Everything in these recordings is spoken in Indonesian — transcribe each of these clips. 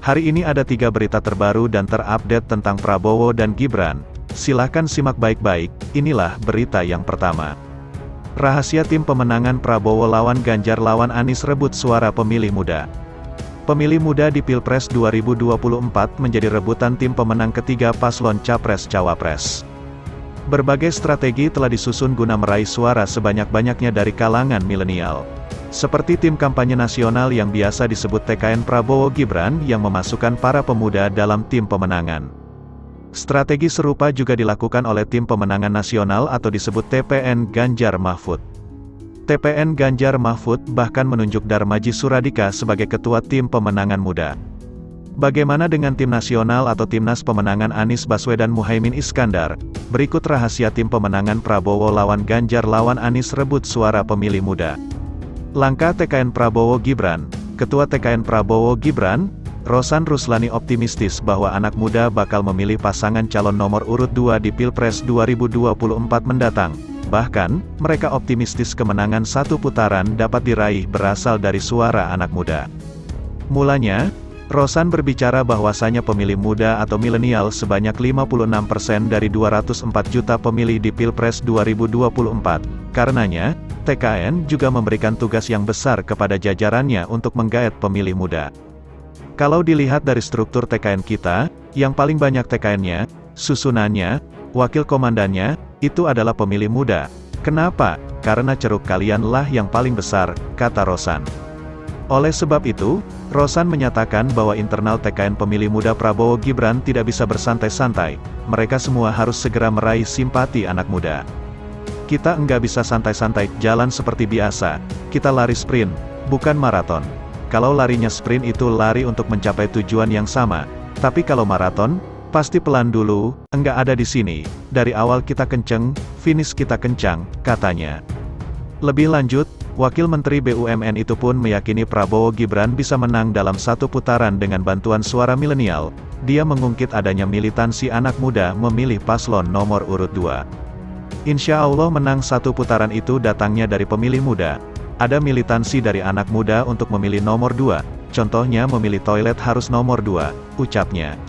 Hari ini ada 3 berita terbaru dan terupdate tentang Prabowo dan Gibran. Silahkan simak baik-baik, inilah berita yang pertama. Rahasia tim pemenangan Prabowo lawan Ganjar lawan Anies rebut suara pemilih muda. Pemilih muda di Pilpres 2024 menjadi rebutan tim pemenang ketiga paslon Capres-Cawapres. Berbagai strategi telah disusun guna meraih suara sebanyak-banyaknya dari kalangan milenial. Seperti tim kampanye nasional yang biasa disebut TKN Prabowo Gibran yang memasukkan para pemuda dalam tim pemenangan. Strategi serupa juga dilakukan oleh tim pemenangan nasional atau disebut TPN Ganjar Mahfud. TPN Ganjar Mahfud bahkan menunjuk Darmaji Suradika sebagai ketua tim pemenangan muda. Bagaimana dengan tim nasional atau Timnas Pemenangan Anies Baswedan Muhaimin Iskandar? Berikut rahasia tim pemenangan Prabowo lawan Ganjar lawan Anies rebut suara pemilih muda. Langkah TKN Prabowo Gibran. Ketua TKN Prabowo Gibran, Rosan Ruslani optimistis bahwa anak muda bakal memilih pasangan calon nomor urut 2 di Pilpres 2024 mendatang. Bahkan, mereka optimistis kemenangan satu putaran dapat diraih berasal dari suara anak muda. Mulanya, Rosan berbicara bahwasanya pemilih muda atau milenial sebanyak 56% dari 204 juta pemilih di Pilpres 2024. Karenanya, TKN juga memberikan tugas yang besar kepada jajarannya untuk menggaet pemilih muda. Kalau dilihat dari struktur TKN kita, yang paling banyak TKN-nya, susunannya, wakil komandannya, itu adalah pemilih muda. Kenapa? Karena ceruk kalianlah yang paling besar, kata Rosan. Oleh sebab itu, Rosan menyatakan bahwa internal TKN pemilih muda Prabowo Gibran tidak bisa bersantai-santai, mereka semua harus segera meraih simpati anak muda. Kita enggak bisa santai-santai, jalan seperti biasa, kita lari sprint, bukan maraton. Kalau larinya sprint itu lari untuk mencapai tujuan yang sama, tapi kalau maraton, pasti pelan dulu, enggak ada di sini, dari awal kita kenceng, finish kita kencang, katanya. Lebih lanjut, Wakil Menteri BUMN itu pun meyakini Prabowo Gibran bisa menang dalam satu putaran dengan bantuan suara milenial. Dia mengungkit adanya militansi anak muda memilih paslon nomor urut 2. Insya Allah menang satu putaran itu datangnya dari pemilih muda. Ada militansi dari anak muda untuk memilih nomor 2, contohnya memilih toilet harus nomor 2, ucapnya.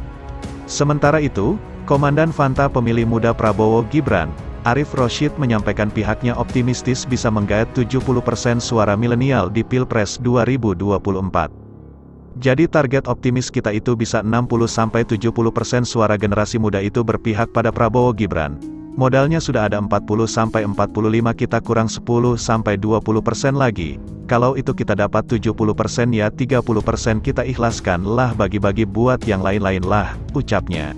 Sementara itu, Komandan Fanta pemilih muda Prabowo Gibran, Arief Rosyid menyampaikan pihaknya optimistis bisa menggaet 70% suara milenial di Pilpres 2024. Jadi target optimis kita itu bisa 60-70% suara generasi muda itu berpihak pada Prabowo Gibran. Modalnya sudah ada 40-45, kita kurang 10-20% lagi. Kalau itu kita dapat 70% ya 30% kita ikhlaskan lah bagi-bagi buat yang lain-lain lah, ucapnya.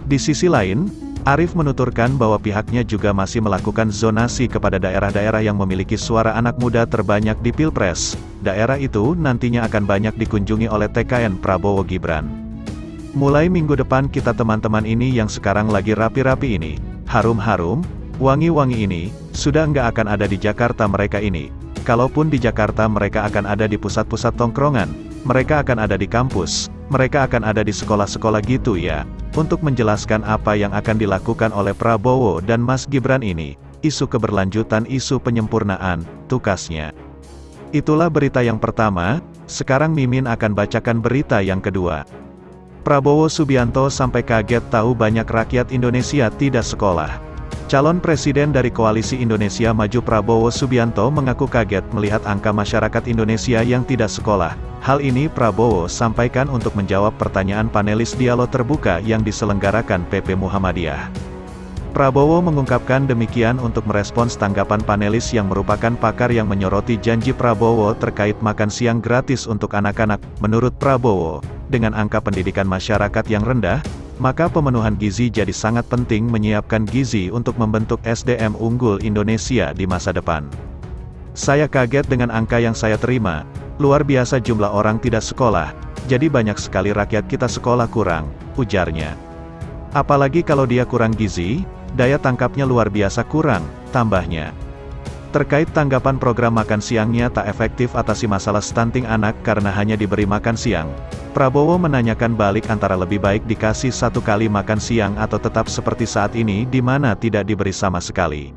Di sisi lain, Arief menuturkan bahwa pihaknya juga masih melakukan zonasi kepada daerah-daerah yang memiliki suara anak muda terbanyak di Pilpres. Daerah itu nantinya akan banyak dikunjungi oleh TKN Prabowo Gibran. Mulai minggu depan kita teman-teman ini yang sekarang lagi rapi-rapi ini, harum-harum, wangi-wangi ini, sudah nggak akan ada di Jakarta mereka ini. Kalaupun di Jakarta mereka akan ada di pusat-pusat tongkrongan, mereka akan ada di kampus, mereka akan ada di sekolah-sekolah gitu ya. Untuk menjelaskan apa yang akan dilakukan oleh Prabowo dan Mas Gibran ini, isu keberlanjutan isu penyempurnaan, tukasnya. Itulah berita yang pertama, sekarang Mimin akan bacakan berita yang kedua. Prabowo Subianto sampai kaget tahu banyak rakyat Indonesia tidak sekolah. Calon presiden dari Koalisi Indonesia Maju Prabowo Subianto mengaku kaget melihat angka masyarakat Indonesia yang tidak sekolah. Hal ini Prabowo sampaikan untuk menjawab pertanyaan panelis dialog terbuka yang diselenggarakan PP Muhammadiyah. Prabowo mengungkapkan demikian untuk merespons tanggapan panelis yang merupakan pakar yang menyoroti janji Prabowo terkait makan siang gratis untuk anak-anak. Menurut Prabowo, dengan angka pendidikan masyarakat yang rendah, maka pemenuhan gizi jadi sangat penting menyiapkan gizi untuk membentuk SDM unggul Indonesia di masa depan. Saya kaget dengan angka yang saya terima, luar biasa jumlah orang tidak sekolah, jadi banyak sekali rakyat kita sekolah kurang, ujarnya. Apalagi kalau dia kurang gizi, daya tangkapnya luar biasa kurang, tambahnya. Terkait tanggapan program makan siangnya tak efektif atasi masalah stunting anak karena hanya diberi makan siang, Prabowo menanyakan balik antara lebih baik dikasih satu kali makan siang atau tetap seperti saat ini di mana tidak diberi sama sekali.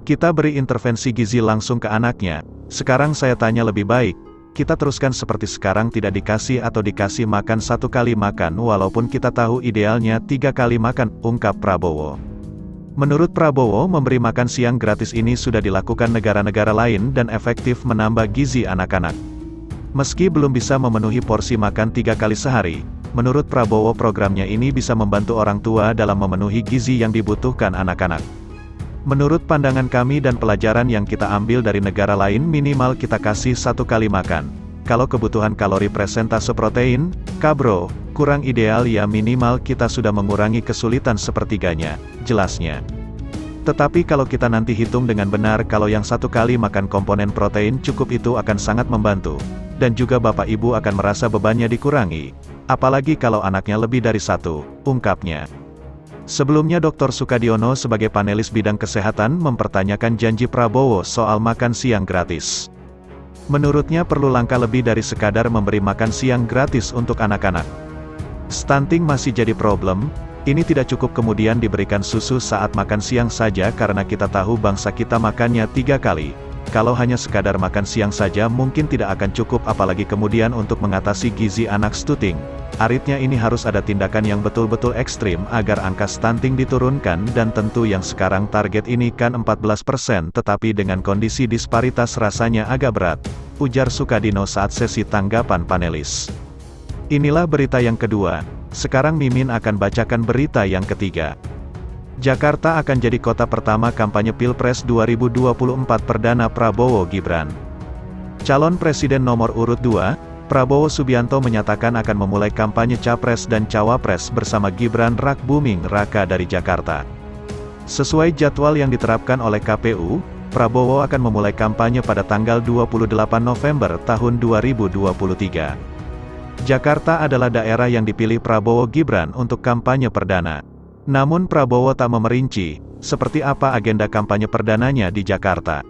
Kita beri intervensi gizi langsung ke anaknya, sekarang saya tanya lebih baik, kita teruskan seperti sekarang, tidak dikasih atau dikasih makan 1 kali makan walaupun kita tahu idealnya 3 kali makan, ungkap Prabowo. Menurut Prabowo, memberi makan siang gratis ini sudah dilakukan negara-negara lain dan efektif menambah gizi anak-anak. Meski belum bisa memenuhi porsi makan 3 kali sehari, menurut Prabowo programnya ini bisa membantu orang tua dalam memenuhi gizi yang dibutuhkan anak-anak. Menurut pandangan kami dan pelajaran yang kita ambil dari negara lain, minimal kita kasih 1 kali makan. Kalau kebutuhan kalori presentase protein, kabro, kurang ideal ya minimal kita sudah mengurangi kesulitan sepertiganya, jelasnya. Tetapi kalau kita nanti hitung dengan benar, kalau yang 1 kali makan komponen protein cukup, itu akan sangat membantu. Dan juga bapak ibu akan merasa bebannya dikurangi. Apalagi kalau anaknya lebih dari 1, ungkapnya. Sebelumnya Dr. Sukadiono sebagai panelis bidang kesehatan mempertanyakan janji Prabowo soal makan siang gratis. Menurutnya perlu langkah lebih dari sekadar memberi makan siang gratis untuk anak-anak. Stunting masih jadi problem, ini tidak cukup kemudian diberikan susu saat makan siang saja karena kita tahu bangsa kita makannya 3 kali. Kalau hanya sekadar makan siang saja mungkin tidak akan cukup, apalagi kemudian untuk mengatasi gizi anak stunting. Aritnya ini harus ada tindakan yang betul-betul ekstrim agar angka stunting diturunkan, dan tentu yang sekarang target ini kan 14%, tetapi dengan kondisi disparitas rasanya agak berat, ujar Sukadino saat sesi tanggapan panelis. Inilah berita yang kedua, sekarang Mimin akan bacakan berita yang ketiga. Jakarta akan jadi kota pertama kampanye Pilpres 2024 perdana Prabowo Gibran. Calon Presiden nomor urut 2, Prabowo Subianto menyatakan akan memulai kampanye Capres dan Cawapres bersama Gibran Rakbuming Raka dari Jakarta. Sesuai jadwal yang diterapkan oleh KPU, Prabowo akan memulai kampanye pada tanggal 28 November tahun 2023. Jakarta adalah daerah yang dipilih Prabowo Gibran untuk kampanye perdana. Namun Prabowo tak memerinci, seperti apa agenda kampanye perdananya di Jakarta.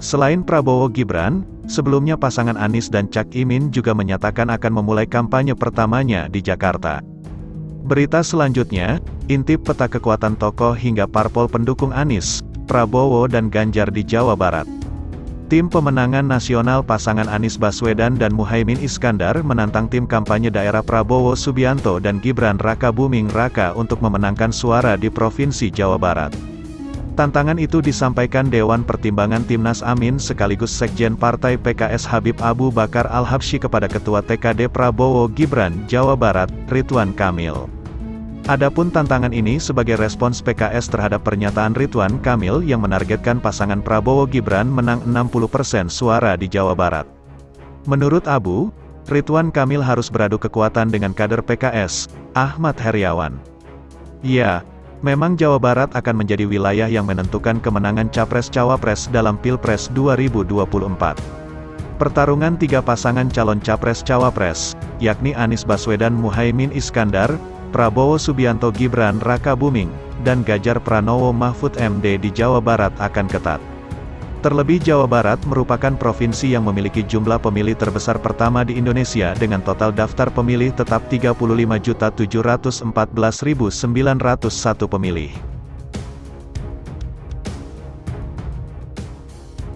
Selain Prabowo Gibran, sebelumnya pasangan Anies dan Cak Imin juga menyatakan akan memulai kampanye pertamanya di Jakarta. Berita selanjutnya, intip peta kekuatan tokoh hingga parpol pendukung Anies, Prabowo dan Ganjar di Jawa Barat. Tim pemenangan nasional pasangan Anies Baswedan dan Muhaimin Iskandar menantang tim kampanye daerah Prabowo Subianto dan Gibran Rakabuming Raka untuk memenangkan suara di Provinsi Jawa Barat. Tantangan itu disampaikan Dewan Pertimbangan Timnas Amin sekaligus Sekjen Partai PKS Habib Abu Bakar Al-Habsyi kepada Ketua TKD Prabowo Gibran Jawa Barat, Ridwan Kamil. Adapun tantangan ini sebagai respons PKS terhadap pernyataan Ridwan Kamil yang menargetkan pasangan Prabowo Gibran menang 60% suara di Jawa Barat. Menurut Abu, Ridwan Kamil harus beradu kekuatan dengan kader PKS, Ahmad Heriawan. Ya, memang Jawa Barat akan menjadi wilayah yang menentukan kemenangan Capres-Cawapres dalam Pilpres 2024. Pertarungan 3 pasangan calon Capres-Cawapres, yakni Anies Baswedan Muhaimin Iskandar, Prabowo Subianto Gibran Rakabuming, dan Ganjar Pranowo Mahfud MD di Jawa Barat akan ketat. Terlebih Jawa Barat merupakan provinsi yang memiliki jumlah pemilih terbesar pertama di Indonesia dengan total daftar pemilih tetap 35.714.901 pemilih.